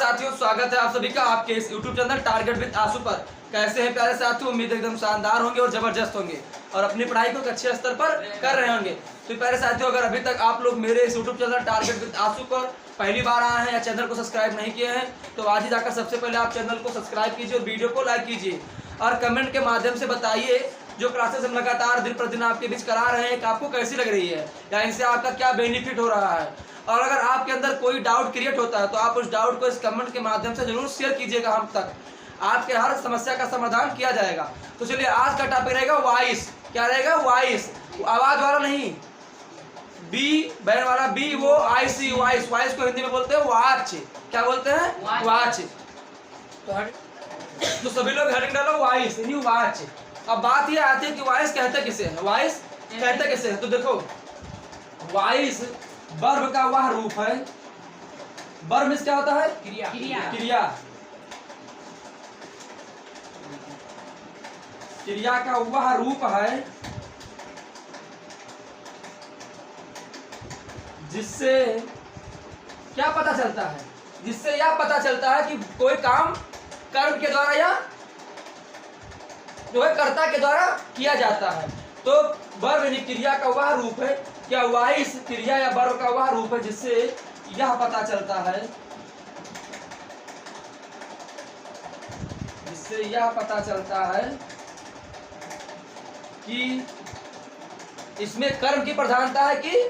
साथियों, स्वागत है आप सभी का आपके इस YouTube चैनल टारगेट विद आंसू पर। कैसे हैं प्यारे साथियों? उम्मीद एकदम शानदार होंगे और जबरदस्त होंगे और अपनी पढ़ाई को एक अच्छे स्तर पर कर रहे होंगे। तो प्यारे साथियों, अगर अभी तक आप लोग मेरे इस YouTube चैनल टारगेट विद आंसू पर पहली बार आए हैं या चैनल को सब्सक्राइब नहीं किए हैं तो आज ही जाकर सबसे पहले आप चैनल को सब्सक्राइब कीजिए और वीडियो को लाइक कीजिए और कमेंट के माध्यम से बताइए जो क्लासेस हम लगातार दिन प्रतिदिन आपके बीच करा रहे हैं कि आपको कैसी लग रही है या इनसे आपका क्या बेनिफिट हो रहा है। और अगर आपके अंदर कोई डाउट क्रिएट होता है तो आप उस डाउट को इस कमेंट के माध्यम से जरूर शेयर कीजिएगा, हम तक आपके हर समस्या का समाधान किया जाएगा। तो चलिए आज का टॉपिक रहेगा वॉइस। क्या रहेगा? वॉइस, आवाज वाला नहीं, बी बैन वाला बी, वो आई सी वॉइस। वॉइस को हिंदी में बोलते हैं वॉच। क्या बोलते हैं? वॉच। तो सभी लोग हेडिंग डालो वॉइस, न्यू वॉच। अब बात ये आती है कि वॉइस कहते किसे है, वॉइस कहते किसे है। तो देखो, वॉइस वर्ब का वह रूप है। वर्ब में क्या होता है? क्रिया। क्रिया का वह रूप है जिससे क्या पता चलता है? जिससे यह पता चलता है कि कोई काम कर्म के द्वारा या जो है कर्ता के द्वारा किया जाता है। तो वर्ब यानी क्रिया का वह रूप है। क्या वॉइस क्रिया या वर्ब का वह रूप है जिससे यह पता चलता है, जिससे यह पता चलता है कि इसमें कर्म की प्रधानता है कि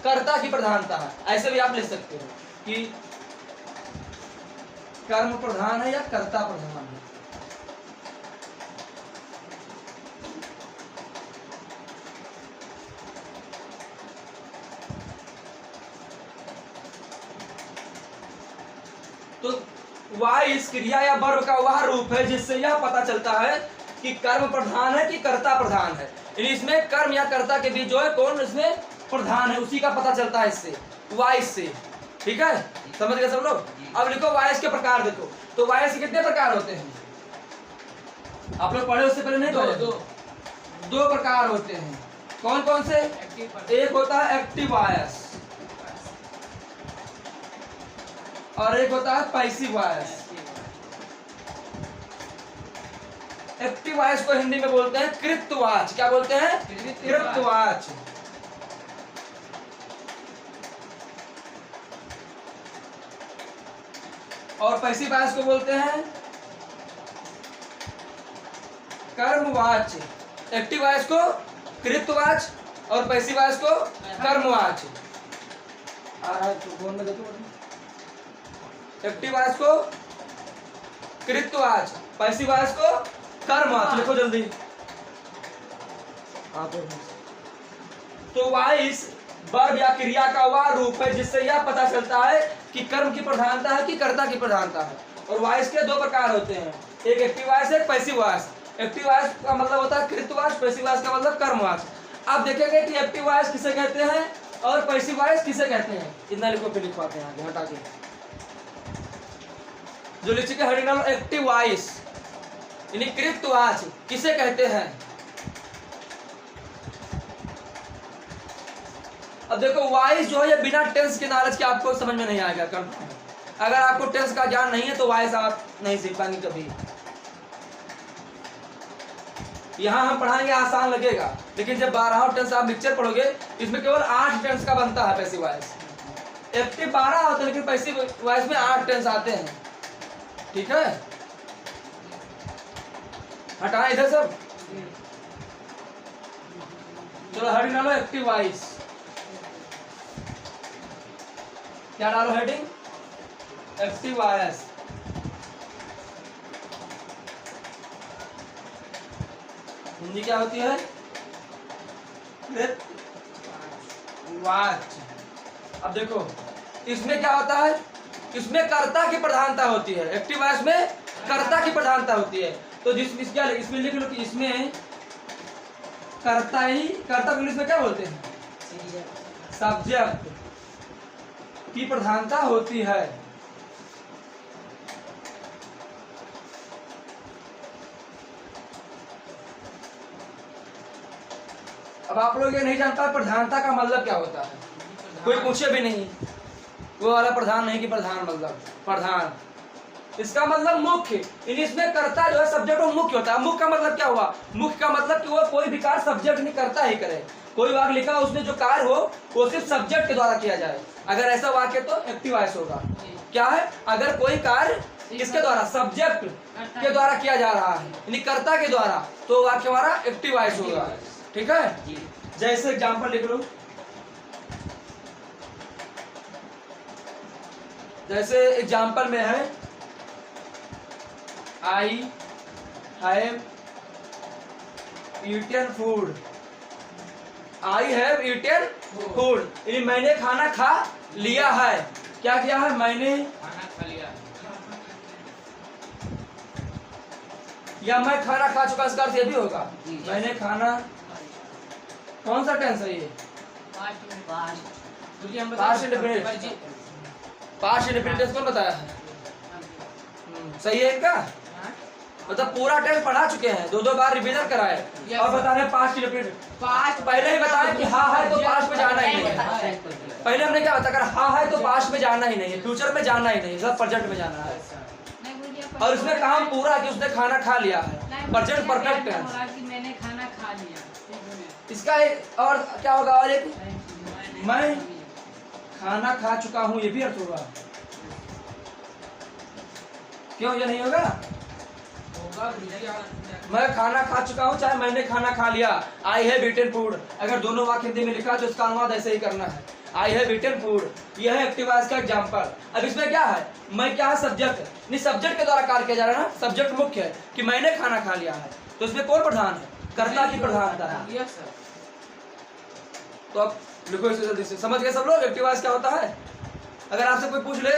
कर्ता की प्रधानता है। ऐसे भी आप लिख सकते हो कि कर्म प्रधान है या कर्ता प्रधान है। तो वॉइस क्रिया या वर्ब का वह रूप है जिससे यह पता चलता है कि कर्म प्रधान है कि कर्ता प्रधान है। यानी इसमें कर्म या कर्ता के बीच जो है कौन इसमें प्रधान है, उसी का पता चलता है इससे, वॉइस से। ठीक है, समझ गए सब लोग? अब लिखो वॉइस के प्रकार। देखो तो वॉइस के कितने प्रकार होते हैं? आप लोग पढ़े उससे पहले नहीं पढ़े? दो प्रकार होते हैं। कौन कौन से? एक होता है एक्टिव वॉइस और एक होता है पैसिव वॉइस। एक्टिव वॉइस को हिंदी में बोलते हैं कृतवाच। क्या बोलते हैं? कृतवाच। और पैसिव वॉइस को बोलते हैं कर्मवाच। एक्टिव वॉइस को कृतवाच और पैसिव वॉइस को कर्मवाच। आ रहा है तो बोल में देखो। एक्टिव वॉइस को कृतवाच, पैसिव वॉइस को कर्मवाच। लिखो जल्दी। तो वॉइस वर्ब या क्रिया का वह रूप है जिससे यह पता चलता है कि कर्म की प्रधानता है कि कर्ता की प्रधानता है। और वॉइस के दो प्रकार होते हैं, एक एक्टिव वॉइस है, एक पैसिव वॉइस। एक्टिव वॉइस का मतलब होता है कृतवाच, पैसिव वॉइस का मतलब कर्मवाच। अब देखेंगे कि एक्टिव वॉइस किसे कहते हैं और पैसिव वॉइस किसे कहते हैं। इतना लिखो, फिर लिख पाते हैं आगे हटा के। जो लिखी के हेडिंग डालो एक्टिव वॉइस यानी कृतवाच किसे कहते हैं। अब देखो वॉइस जो है ये बिना टेंस के नॉलेज के आपको समझ में नहीं आएगा। अगर आपको टेंस का ज्ञान नहीं है तो वॉइस आप नहीं सीख पाएंगे कभी। यहाँ हम पढ़ाएंगे आसान लगेगा, लेकिन जब 12 टेंस आप मिक्सचर पढ़ोगे इसमें केवल 8 टेंस का बनता है पैसिव वॉइस। एक्टिव 12 होते हैं लेकिन पैसिव वॉइस में 8 टेंस आते हैं। ठीक है, हटाएं इधर सब। चलो हेडिंग डालो एक्टिव वॉइस। क्या डालो हेडिंग? Active voice. हिंदी क्या होती है? कृतवाच। अब देखो इसमें क्या होता है? इसमें कर्ता की प्रधानता होती है। एक्टिव वॉइस में कर्ता की प्रधानता होती है। तो इसमें लिख लो कि इसमें कर्ता ही, कर्ता इंग्लिश में क्या बोलते हैं? सब्जेक्ट की प्रधानता होती है। अब आप लोग ये नहीं जानता प्रधानता का मतलब क्या होता है, कोई पूछे भी नहीं। वो वाला प्रधान नहीं कि प्रधान मतलब प्रधान, इसका मतलब मुख्य। इसमें कर्ता जो है सब्जेक्ट वो मुख्य होता है। मुख्य का मतलब क्या हुआ? मुख्य का मतलब कि वो कोई भी कार्य सब्जेक्ट नहीं करता ही करे। कोई वाक्य लिखा उसमें जो कार्य हो वो सिर्फ सब्जेक्ट के द्वारा किया जाए। अगर ऐसा वाक्य तो एक्टिव वॉइस होगा। क्या है? अगर कोई कार्य किसके द्वारा? सब्जेक्ट के द्वारा किया जा रहा है, यानी कर्ता के द्वारा, तो वाक्य हमारा एक्टिव वॉइस होगा। ठीक है, जैसे एग्जाम्पल लिख लो, जैसे एग्जाम्पल में है I have eaten food. I have eaten food, यानी मैंने खाना खा लिया है। क्या किया है? मैंने खाना खा लिया, या मैं खाना खा चुका, इसका अर्थ ये भी होगा मैंने खाना। कौन सा टेंस है ये? Past indefinite. पास्ट इंडेफिनिट कौन बताया है? सही है इनका, मतलब पूरा टेंस पढ़ा चुके हैं, दो बार रिवीजन कराए और बता रहे हैं पास्ट इंडेफिनिट। पास्ट पहले ही बताया कि हाँ है तो पास्ट में जाना ही नहीं है। पहले हमने क्या बताया? हाँ है तो पास्ट में जाना ही नहीं है, फ्यूचर में जाना ही नहीं, सब प्रेजेंट में जाना है। और उसने काम पूरा कि उसने खाना खा लिया है, प्रेजेंट परफेक्ट है। मैंने खाना खा लिया, इसका एक और क्या होगा? और एक मैं खाना खा चुका हूँ, ये भी अर्थ होगा। क्यों ये नहीं होगा? मैं खाना खा चुका हूँ, चाहे मैंने खाना खा लिया। आई हैव ईटन फूड, अगर दोनों वाक्य हिंदी में लिखा तो इसका अनुवाद ऐसे ही करना है, आई हैव ईटन फूड। यह है एक्टिव वॉइस का एग्जांपल। अब इसमें क्या है? मैं क्या है? सब्जेक्ट, नहीं सब्जेक्ट के द्वारा कार्य किया जा रहा है ना, सब्जेक्ट मुख्य है कि मैंने खाना खा लिया है, तो इसमें कौन प्रधान है? कर्ता की प्रधानता है। तो अब लिखो इसे जल्दी से। समझ गए सब लोग एक्टिव वॉइस क्या होता है? अगर आपसे कोई पूछ ले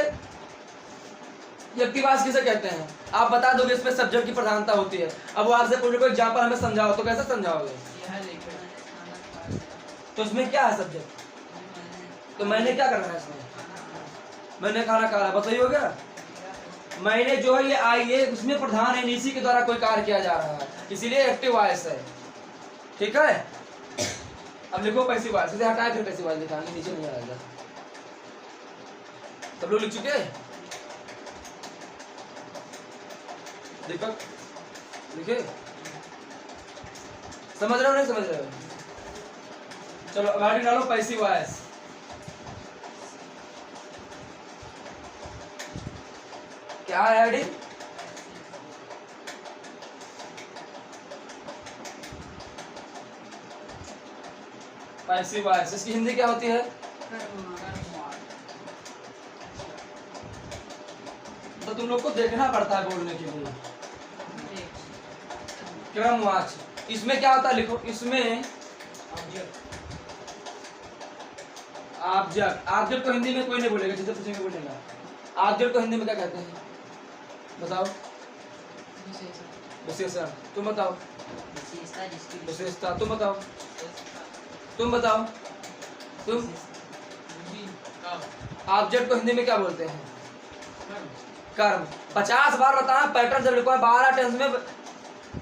एक्टिव वॉइस किसे कहते हैं, आप बता दोगे इसमें सब्जेक्ट की प्रधानता होती है। अब वो आपसे पूछे कोई एग्जांपल हमें समझाओ, तो कैसे समझाओगे? तो इसमें क्या है? सब्जेक्ट। तो मैंने क्या करना है इसमें? मैंने खाना खा, बताइए हो गया। मैंने जो है ये आई है, उसमें प्रधान है, इसी के द्वारा कोई कार्य किया जा रहा है, इसीलिए एक्टिव वॉइस है। ठीक है, अब लिखो पैसिव वॉइस, इसे हटाए फिर पैसिव वॉइस दिखाएंगे, नीचे नहीं आएगा। सब लोग लिख चुके? दीपक लिखे? समझ रहे हो नहीं समझ रहे हो? चलो गाड़ी डालो पैसिव वॉइस। क्या है आईडी? पैसिव वॉइस, इसकी हिंदी क्या होती है? तो तुम लोग को देखना पड़ता है बोलने के लिए। क्रमवाची, इसमें क्या होता है? लिखो, इसमें ऑब्जेक्ट। ऑब्जेक्ट को हिंदी में कोई नहीं बोलेगा, जिसे पूछेंगे बोलेगा। ऑब्जेक्ट को हिंदी में क्या कहते हैं? बताओ। विशेषण। तुम बताओ। विशेषता। तुम बताओ। तुम बताओ। तुम ऑब्जेक्ट को हिंदी में क्या बोलते हैं? कर्म। 50 बार बताना पैटर्न जब लिखवा है। 12 टेंस में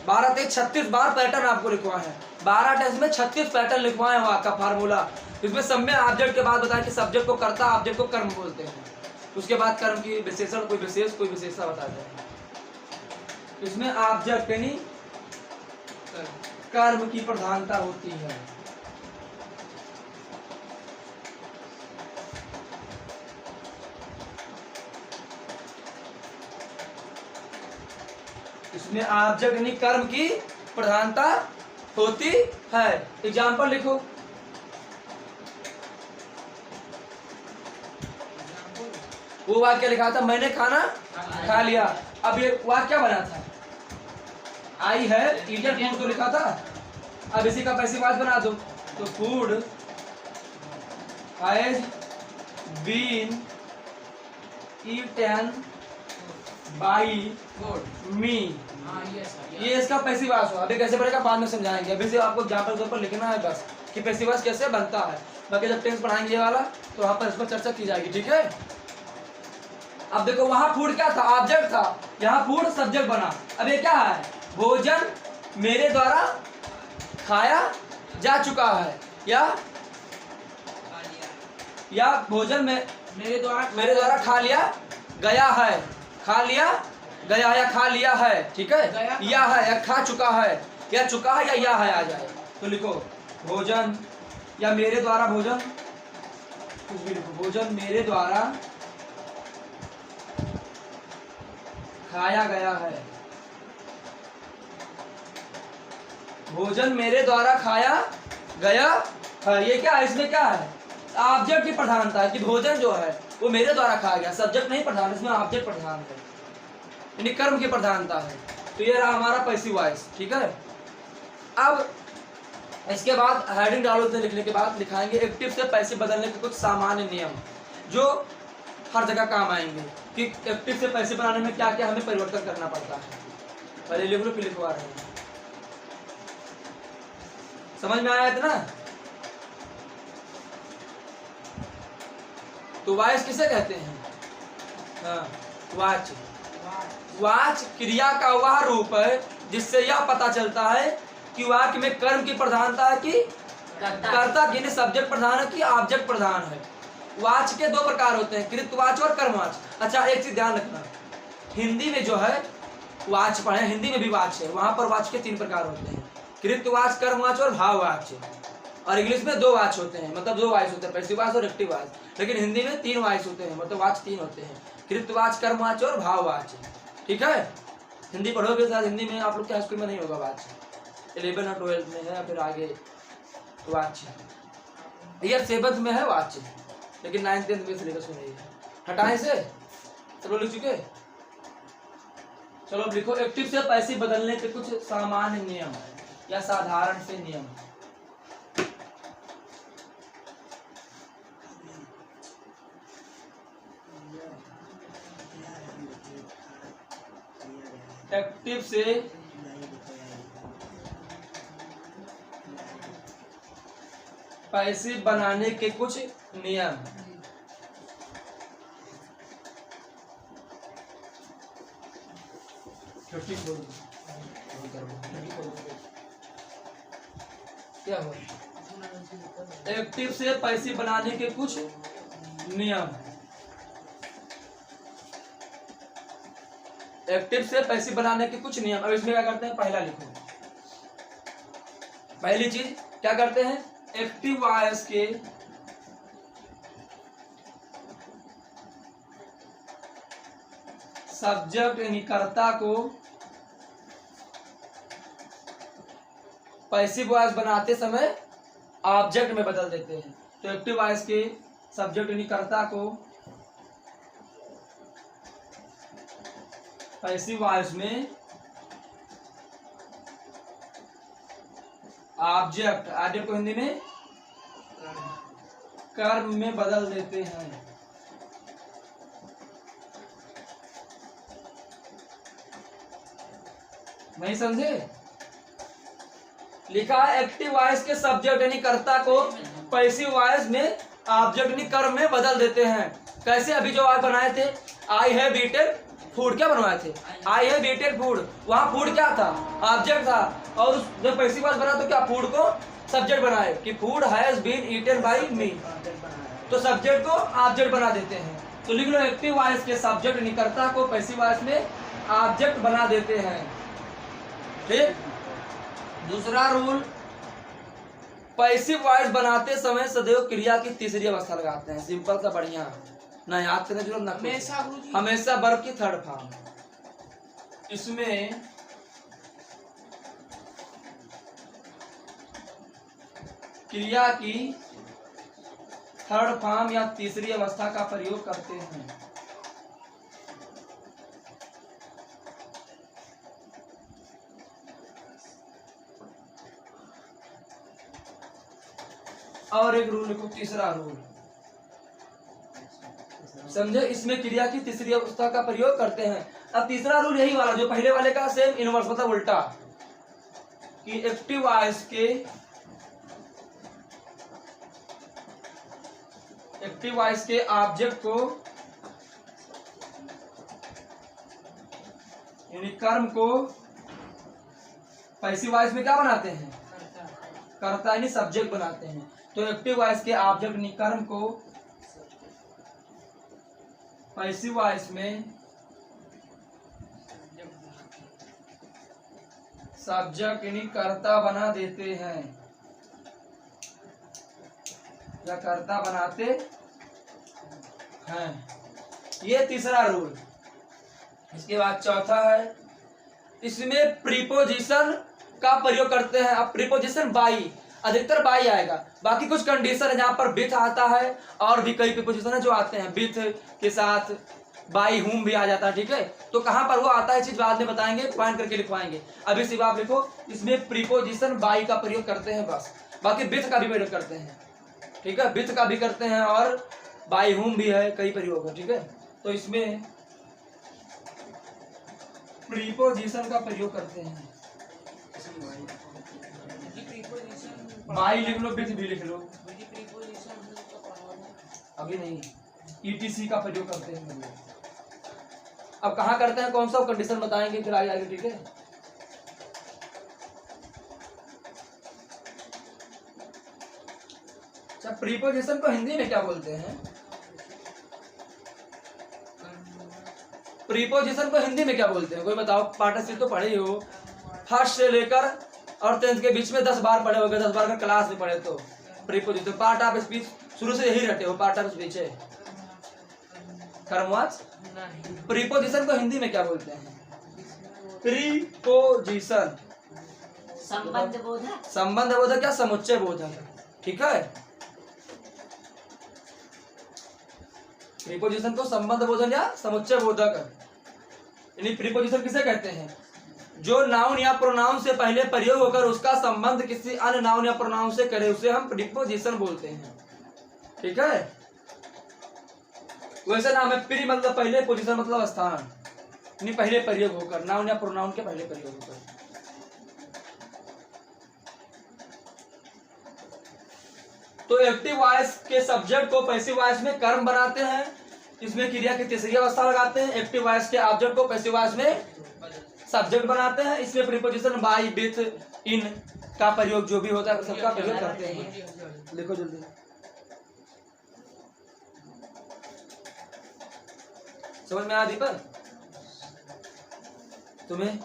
12 से 36 बार पैटर्न आपको लिखवा है। 12 टेंस में 36 पैटर्न लिखवाए हैं आपका फार्मूला। इसमें सब में ऑब्जेक्ट के बाद बताया कि सब्जेक्ट को कर्ता, ऑब्जेक्ट को कर्म बोलते हैं। उसके बाद कर्म की विशेषण, कोई विशेष कोई विशेषता बताते हैं। इसमें ऑब्जेक्ट यानी कर्म की प्रधानता होती है। इसमें ऑब्जेक्ट यानी कर्म की प्रधानता होती है। एग्जाम्पल लिखो। वो वाक्य लिखा था मैंने खाना खा लिया। अब ये वाक्य बना था आई हैव ईटन फूड, तो लिखा था। अब इसी का पैसिव वॉइस बना दो, तो food has been eaten by me. ये इसका पैसिव वॉइस हुआ। अभी कैसे बनेगा बाद में समझाएंगे, अभी से आपको एग्जाम्पल के ऊपर लिखना है बस कि पैसिव वॉइस कैसे बनता है। बाकी जब टेंस पढ़ाएंगे ये वाला तो वहाँ पर इस पर चर्चा की जाएगी। ठीक है, अब देखो वहां फूड क्या था? ऑब्जेक्ट था। यहाँ फूड सब्जेक्ट बना। अब ये क्या है? भोजन मेरे द्वारा खाया जा चुका है, या या भोजन में मेरे द्वारा खा लिया गया है, खा लिया गया या खा लिया है, ठीक है, या है या खा चुका है या चुका है या है आ जाए। तो लिखो भोजन या मेरे द्वारा भोजन, कुछ भी लिखो, भोजन मेरे द्वारा खाया गया है, भोजन मेरे द्वारा खाया गया है। ये क्या है, इसमें क्या है, ऑब्जेक्ट की प्रधानता है कि भोजन जो है वो मेरे द्वारा खाया गया, सब्जेक्ट नहीं प्रधान, इसमें ऑब्जेक्ट प्रधान है, यानी कर्म की प्रधानता है। तो ये रहा हमारा पैसिव वॉइस, ठीक है। अब इसके बाद हेडिंग डालो, तो लिखने के बाद लिखाएंगे एक्टिव से पैसिव बदलने के कुछ सामान्य नियम जो हर जगह काम आएंगे कि एक्टिव से पैसिव बनाने में क्या क्या हमें परिवर्तन करना पड़ता है। पहले लिख लो फिर लिखवा रहे हैं, समझ में आया इतना। तो वॉइस किसे कहते हैं, हाँ, वाच्य। वाच्य क्रिया का वह रूप है जिससे यह पता चलता है कि वाक्य में कर्म की प्रधानता है कि कर्ता की, सब्जेक्ट प्रधान है कि ऑब्जेक्ट प्रधान है। वाच्य के दो प्रकार होते हैं, कृतवाच्य और कर्मवाच्य। अच्छा एक चीज ध्यान रखना, हिंदी में जो है वाच्य पढ़े, हिंदी में भी वाच्य है, वहां पर वाच्य के 3 प्रकार होते हैं, कृतवाच्य, कर्मवाच्य और भाववाच्य। और इंग्लिश में 2 वाच्य होते हैं, मतलब 2 वाच्य होते हैं, पैसिव वॉइस और एक्टिव वॉइस। लेकिन हिंदी में 3 वाच्य होते हैं, मतलब वाच्य 3 होते हैं, कृतवाच्य, कर्मवाच्य और भाववाच्य, ठीक है। हिंदी पढ़ोगे शायद हिंदी में आप लोग के स्कूल में नहीं होगा वाच्य, 11 और 12 में है, फिर आगे वाच्य, ईयर 7 में है वाच्य, लेकिन 9th 10th में सिलेबस में नहीं है। हटाए से चलो लिख चुके, चलो अब लिखो एक्टिव से पैसिव बदलने के कुछ सामान्य नियम या साधारण से नियम। एक्टिव से पैसिव बनाने के कुछ नियम। क्या हुआ, एक्टिव से पैसिव बनाने के कुछ नियम। एक्टिव से पैसिव बनाने के कुछ नियम। अब इसमें क्या करते हैं, पहला लिखो, पहली चीज क्या करते हैं, एक्टिव वॉइस के सब्जेक्ट यानी कर्ता को पैसिव वॉइस बनाते समय ऑब्जेक्ट में बदल देते हैं। तो एक्टिव वॉइस के सब्जेक्ट यानी कर्ता को पैसिव वॉइस में ऑब्जेक्ट, ऑब्जेक्ट को हिंदी में कर्म में बदल देते हैं। नहीं समझे, लिखा है एक्टिव वॉइस के सब्जेक्ट यानी कर्ता को पैसिव वॉइस में ऑब्जेक्ट यानी कर्म में बदल देते हैं। कैसे, अभी जो आज बनाए थे, आई हैव ईटेन फूड, क्या बनवाए थे, आई हैव ईटेन फूड, वहां फूड क्या था, ऑब्जेक्ट था, और जब पैसिव वॉइस बना तो क्या फूड को सब्जेक्ट बनाए कि food has been eaten by me, तो सब्जेक्ट को ऑब्जेक्ट बना देते हैं। तो लिख लो एक्टिव वॉइस के सब्जेक्ट यानी कर्ता को पैसिव वॉइस में ऑब्जेक्ट बना देते हैं, ठीक। दूसरा रूल, पैसिव वॉइस बनाते समय सदैव क्रिया की तीसरी अवस्था लगाते हैं। सिंपल सा बढ़िया, ना याद करने जरूरत, ना हमेशा वर्ब की थर्ड फॉर्म। इसमें क्रिया की थर्ड फॉर्म या तीसरी अवस्था का प्रयोग करते हैं। और एक रूल लिखो, तीसरा रूल, समझे, इसमें क्रिया की तीसरी अवस्था का प्रयोग करते हैं। अब तीसरा रूल यही वाला जो पहले वाले का सेम इनवर्स, मतलब उल्टा, कि एक्टिव वॉइस के ऑब्जेक्ट को यानी कर्म को पैसिव वॉइस में क्या बनाते हैं, कर्ता यानी सब्जेक्ट बनाते हैं। तो एक्टिव वॉइस के ऑब्जेक्ट यानी कर्म को पैसिव वॉइस में सब्जेक्ट यानी कर्ता बना देते हैं या कर्ता बनाते हैं। ये तीसरा रूल। इसके बाद चौथा है, इसमें प्रीपोजिशन का प्रयोग करते हैं। अब प्रीपोजिशन बाई, अधिकतर बाई आएगा, बाकी कुछ कंडीशन है जहां पर विथ आता है और भी कई प्रीपोजिशन है जो आते हैं विथ के साथ, बाई हुम भी आ जाता है। ठीक है, तो कहां पर वो आता है चीज बाद में बताएंगे, पॉइंट करके लिखवाएंगे। अभी सिर्फ आप लिखो इसमें प्रीपोजिशन बाई का प्रयोग करते हैं बस, बाकी विथ का भी प्रयोग करते हैं। ठीक है, विथ का भी करते हैं और बाई हुम भी है, कई प्रयोग है। ठीक है, तो इसमें प्रीपोजिशन का प्रयोग करते हैं। बाई लिख लो, विथ भी लिख लो, अभी नहीं, ईटीसी का प्रयोग करते हैं। अब कहाँ करते हैं, कौन सा कंडीशन बताएंगे फिर आगे आगे। ठीक है, अच्छा प्रीपोजिशन को हिंदी में क्या बोलते हैं? प्रीपोजिशन को हिंदी में क्या बोलते हैं, कोई बताओ? पार्टनरशिप तो पढ़े ही हो, फर्स्ट से लेकर और 10th के बीच में 10 बार पढ़े होगे, 10 बार का क्लास में पढ़े। तो प्रीपोजिशन पार्ट ऑफ स्पीच शुरू से यही रटे हो, पार्ट ऑफ स्पीच है। कर्मवाच। प्रीपोजिशन को हिंदी में क्या बोलते हैं? प्रीपोजिशन संबंध बोधक। संबंध बोधक या समुच्चय बोधक। ठीक है, प्रीपोजिशन को संबंध बोधक या समुच्चय बोधक, यानी प्रीपोजिशन किसे कहते हैं? जो नाउन या प्रोनाउन से पहले प्रयोग होकर उसका संबंध किसी अन्य नाउन या प्रोनाउन से करे, उसे हम प्रीपोजिशन बोलते हैं। ठीक है, वैसे नाम है प्री मतलब पहले, पोजीशन मतलब स्थान, यानी पहले प्रयोग होकर, नाउन या प्रोनाउन के पहले प्रयोग होकर। तो एक्टिव वॉइस के सब्जेक्ट को पैसिव वॉइस में कर्म बनाते हैं, इसमें क्रिया की तीसरी अवस्था लगाते हैं। एक्टिव वॉइस के ऑब्जेक्ट को पैसिव वॉइस में सब्जेक्ट बनाते हैं, इसमें प्रीपोजिशन बाय, विथ, इन का प्रयोग जो भी होता है सबका प्रयोग करते हैं। लिखो जल्दी। समझ में आया दीपक तुम्हें?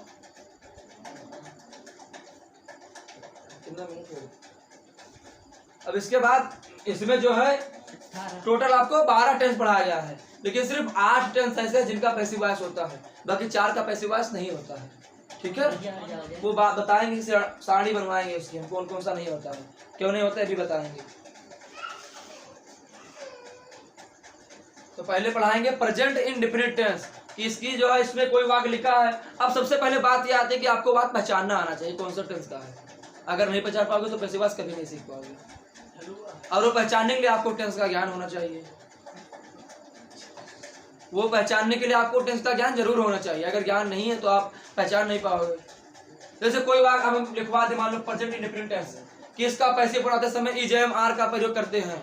कितना मिनट हो? अब इसके बाद इसमें जो है टोटल आपको 12 टेंस पढ़ाया गया है, लेकिन सिर्फ 8 टेंस ऐसे हैं जिनका पैसिव वॉइस होता है, बाकी 4 का पैसिव वॉइस नहीं होता है। ठीक है, वो बात बताएंगे, सारणी बनवाएंगे उसकी, हम कौन कौन सा नहीं होता है, क्यों नहीं होता है भी बताएंगे। तो पहले पढ़ाएंगे प्रेजेंट इंडेफिनिट टेंस, कि इसकी जो है इसमें कोई वाक्य लिखा है। अब सबसे पहले बात यह आती है कि आपको बात पहचानना आना चाहिए कौन सा टेंस का है। अगर नहीं पहचान पाओगे तो पैसिव वॉइस कभी नहीं सीख पाओगे, और वो पहचानने के लिए आपको टेंस का ज्ञान होना चाहिए। वो पहचानने के लिए आपको टेंस का ज्ञान जरूर होना चाहिए, अगर ज्ञान नहीं है तो आप पहचान नहीं पाओगे। जैसे कोई वाक्य हम लिखवा दे, मान लो प्रेजेंट इंडेफिनिट टेंस, कि इसका पैसिव पढ़ाते समय इजेम आर का प्रयोग करते हैं।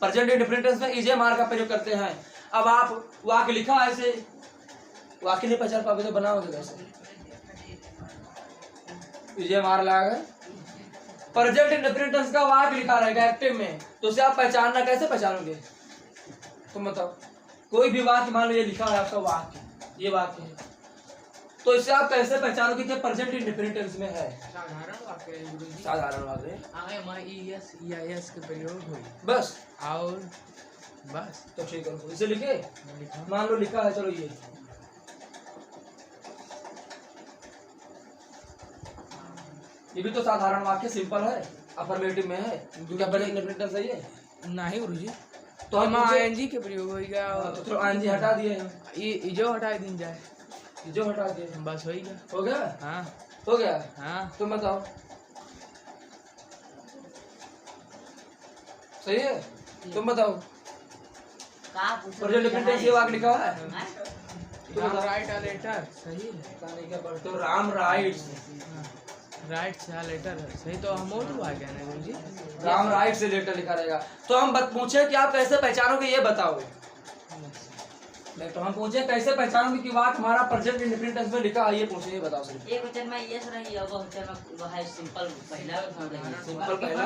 प्रेजेंट इंडेफिनिट टेंस में इजेम आर का प्रयोग करते हैं। अब आप वाक्य लिखा ऐसे, वाक्य नहीं पहचान पाओगे तो बनाओगे कैसे? इजेम आर लगा है, प्रेजेंट इंडेफिनिट टेंस का वाक्य लिखा रहेगा एक्टिव में, तो उसे आप पहचानना कैसे पहचानोगे? तुम बताओ। कोई भी वाक्य मान लो ये लिखा है आपका वाक्य, ये वाक्य है, तो इसे आप कैसे पहचानोगे कि प्रेजेंट इंडेफिनिट टेंस में है? साधारण वाक्य है गुरुजी। साधारण वाक्य आगे में ईएस या एस के प्रयोग हुई बस, और बस। तो ठीक है, इसे लिखे, लिखा। मान लो लिखा है, चलो ये भी तो साधारण वाक्य सिंपल है, अफर्मेटिव में है, क्या प्रेजेंट इंडेफिनिट टेंस सही है? नहीं गुरुजी, तो हम आईएनजी के प्रयोग होगा, तो आईएनजी हटा दिए, ये जो हटा दिन जाए, जो हटा दिए, बस हो गया। हो गया? हाँ हो गया। हाँ, तुम बताओ, सही है? तुम बताओ, प्रेजेंट इंडेफिनिट टेंस ये वाक्य लिखा हुआ है, राम राइट अ लेटर सही है। बताने क्या पढ़ते हो? राम राइट्स, राइट से लेटर है सही, तो हम और आ गया ना गुरुजी। राम राइट से लेटर लिखा रहेगा। तो हम पूछे कि आप कैसे पहचानोगे, ये बताओ। तो हम पूछे कैसे पहचानोंगे कि वाक्य हमारा प्रेजेंट इंडेफिनिट टेंस में लिखा है, ये पूछे, ये बताओ सिर्फ। एक वचन में यस रही और वचन में वह है सिंपल पहला सिंपल पहला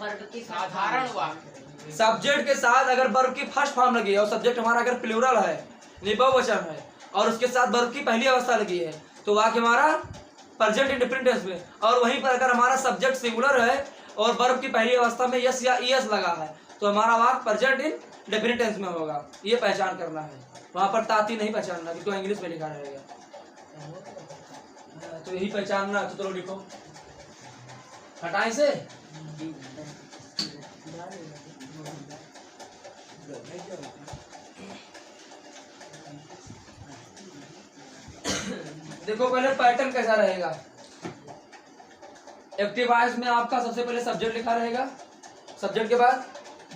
वर्ब की साधारण वाक्य। सब्जेक्ट के साथ अगर वर्ब की फर्स्ट फॉर्म लगी है और सब्जेक्ट हमारा अगर प्लूरल है, बहुवचन है, और उसके साथ वर्ब की पहली अवस्था लगी है, तो वाक्य हमारा प्रेजेंट इंडेफिनिट टेंस में। और वहीं पर अगर हमारा सब्जेक्ट सिंगुलर है और वर्ब की पहली अवस्था में यस या ईएस लगा है, तो हमारा वाक्य प्रेजेंट इंडेफिनिट टेंस में होगा। ये पहचान करना है, वहां पर ताती नहीं पहचानना, तो इंग्लिश में लिखा रहेगा। तो यही पहचानना, तो चलो लिखो, हटाए से देखो पहले पैटर्न कैसा रहेगा। एक्टिव वॉइस में आपका सबसे पहले सब्जेक्ट लिखा रहेगा, सब्जेक्ट के बाद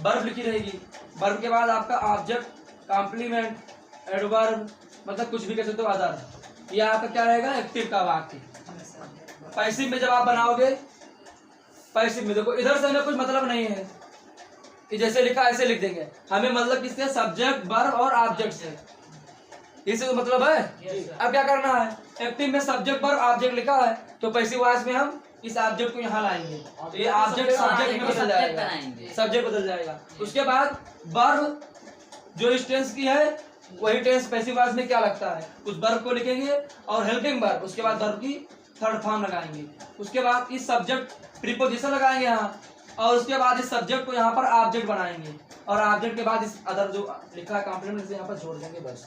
वर्ब लिखी रहेगी, वर्ब के बाद आपका ऑब्जेक्ट, कॉम्प्लीमेंट, एडवर्ब, मतलब कुछ भी कह सकते हो अदर। ये आपका क्या रहेगा, एक्टिव का वाक्य। पैसिव में जब आप बनाओगे, पैसिव में देखो इधर से हमें कुछ मतलब नहीं है कि जैसे लिखा ऐसे लिख देंगे, हमें मतलब किससे, सब्जेक्ट, वर्ब और ऑब्जेक्ट से, इससे तो मतलब है। अब क्या करना है, एक्टिव में सब्जेक्ट वर्ब ऑब्जेक्ट लिखा है, तो पैसिव वॉइस में हम इस ऑब्जेक्ट को यहाँ लाएंगे, तो ये ऑब्जेक्ट सब्जेक्ट में बदल जाएगा, सब्जेक्ट बदल जाएगा। उसके बाद वर्ब जो इस टेंस की है वही टेंस पैसिव वॉइस में क्या लगता है, उस वर्ब को लिखेंगे और हेल्पिंग वर्ब, उसके बाद वर्ब की थर्ड फॉर्म लगाएंगे। उसके बाद इस सब्जेक्ट प्रीपोजिशन लगाएंगे यहाँ, और उसके बाद इस सब्जेक्ट को यहाँ पर ऑब्जेक्ट बनाएंगे, और ऑब्जेक्ट के बाद इस अदर जो लिखा है कॉम्प्लीमेंट से यहाँ पर जोड़ देंगे, बस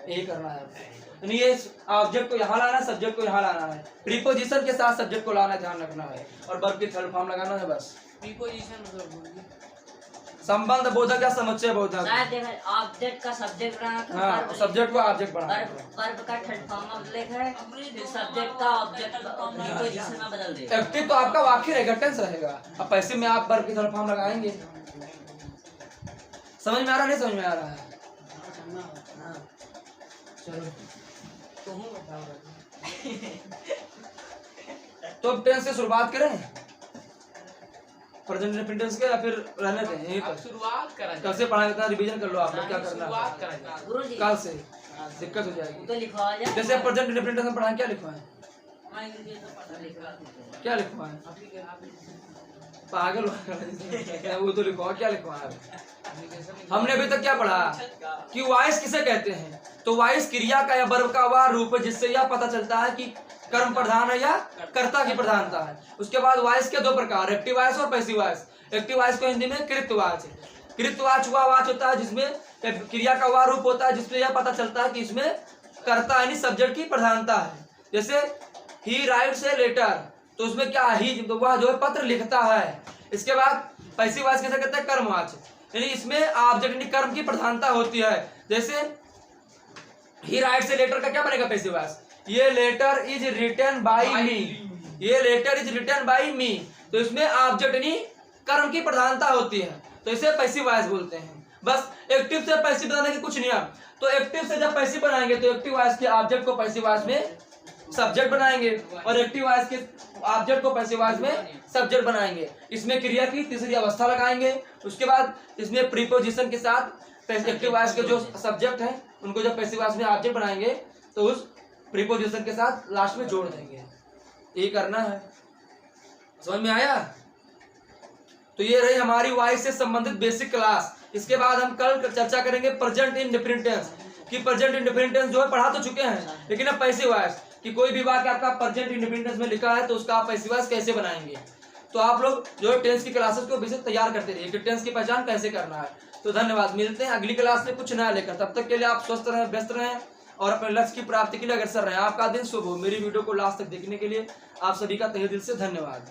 यही करना है। यानी ये ऑब्जेक्ट को यहाँ लाना है, सब्जेक्ट को यहाँ लाना है, प्रीपोजिशन के साथ सब्जेक्ट को लाना, ध्यान रखना है, और वर्ब की थर्ड फॉर्म लगाना है, बस। प्रीपोजिशन मतलब संबंध बोधक या समुच्चय बोधक, शायद ऑब्जेक्ट का सब्जेक्ट बनाना, हाँ, सब्जेक्ट को ऑब्जेक्ट बनाना, वर्ब का थर्ड फॉर्म में लिखा है, सब्जेक्ट का ऑब्जेक्ट प्रीपोजिशन में बदल दे। एक्टिव तो आपका वाक्य रहेगा, टेंस रहेगा, अब पैसिव में आप वर्ब की थर्ड फॉर्म लगाएंगे। समझ में आ रहा, नहीं समझ में आ रहा है? चलो तो अब टेंस से शुरुआत करें, प्रेजेंट इंडेफिनिट टेंस के, या फिर रहने दें यहीं पर? शुरुआत करा कल से पढ़ाई करना, रिवीजन कर लो आप लोग, क्या करना शुरुआत है करा गुरुजी कल से, दिक्कत हो जाएगी। तो लिखवा जा, जैसे प्रेजेंट इंडेफिनिट टेंस में पढ़ाएं, क्या लिखवाएं, लिखवा क्या लिखवाएं, पागल वो तो लिखवाओ, क्या लिखवाएं? हमने अभी तक क्या पढ़ा कि वॉइस किसे कहते हैं, तो वॉइस क्रिया का या वर्ब का वह रूप है जिससे यह पता चलता है कि कर्म प्रधान है या कर्ता की प्रधानता है। उसके बाद वॉइस के दो प्रकार, एक्टिव वॉइस और पैसिव वॉइस। एक्टिव वॉइस को हिंदी में कृतवाच, कृतवाच वह वाच होता है जिसमें क्रिया का वह रूप होता है जिसमें यह पता चलता है कि इसमें कर्ता यानी सब्जेक्ट की प्रधानता है। जैसे ही राइट्स ए लेटर, तो उसमें क्या, ही वह जो है पत्र लिखता है। इसके बाद पैसिव वॉइस कैसे कहते हैं, कर्मवाच, यानी इसमें ऑब्जेक्ट यानी कर्म की प्रधानता होती है। जैसे ही राइट्स ए लेटर का क्या बनेगा पैसिव वॉइस, ये लेटर इज रिटन बाय मी, ये letter is written by me, तो इसमें ऑब्जेक्ट यानी कर्म की प्रधानता होती है, तो इसे पैसिव वॉइस बोलते हैं। बस एक्टिव से पैसिव बनाने के कुछ नियम, तो एक्टिव से जब पैसिव बनाएंगे तो एक्टिव वॉइस के ऑब्जेक्ट को पैसिव वॉइस में सब्जेक्ट बनाएंगे, और एक्टिव वॉइस के ऑब्जेक्ट को पैसिव वॉइस में सब्जेक्ट बनाएंगे। इसमें क्रिया की तीसरी अवस्था लगाएंगे। उसके बाद इसमें प्रीपोजिशन के साथ एक्टिव वॉइस के जो सब्जेक्ट हैं उनको जब पैसिव वॉइस में ऑब्जेक्ट बनाएंगे तो उस प्रीपोजिशन के साथ लास्ट में जोड़ देंगे। ये करना है, समझ में आया? तो ये रही हमारी वॉइस से संबंधित बेसिक क्लास। इसके बाद हम कल चर्चा करेंगे प्रेजेंट इंडेफिनिट टेंस, कि प्रेजेंट इंडेफिनिट टेंस जो है पढ़ा तो चुके हैं, लेकिन अब पैसिव वॉइस कि कोई भी वाक्य आपका प्रेजेंट इंडेफिनिट टेंस में लिखा है तो उसका आप पैसिव वॉइस कैसे बनाएंगे। तो आप लोग जो है टेंस की क्लासेस को विशेष तैयार करते रहिए कि टेंस की पहचान कैसे करना है। तो धन्यवाद, मिलते हैं अगली क्लास में कुछ नया लेकर। तब तक के लिए आप स्वस्थ रहें, व्यस्त रहें और अपने लक्ष्य की प्राप्ति के लिए अग्रसर रहें। आपका दिन शुभ हो। मेरी वीडियो को लास्ट तक देखने के लिए आप सभी का तहे दिल से धन्यवाद।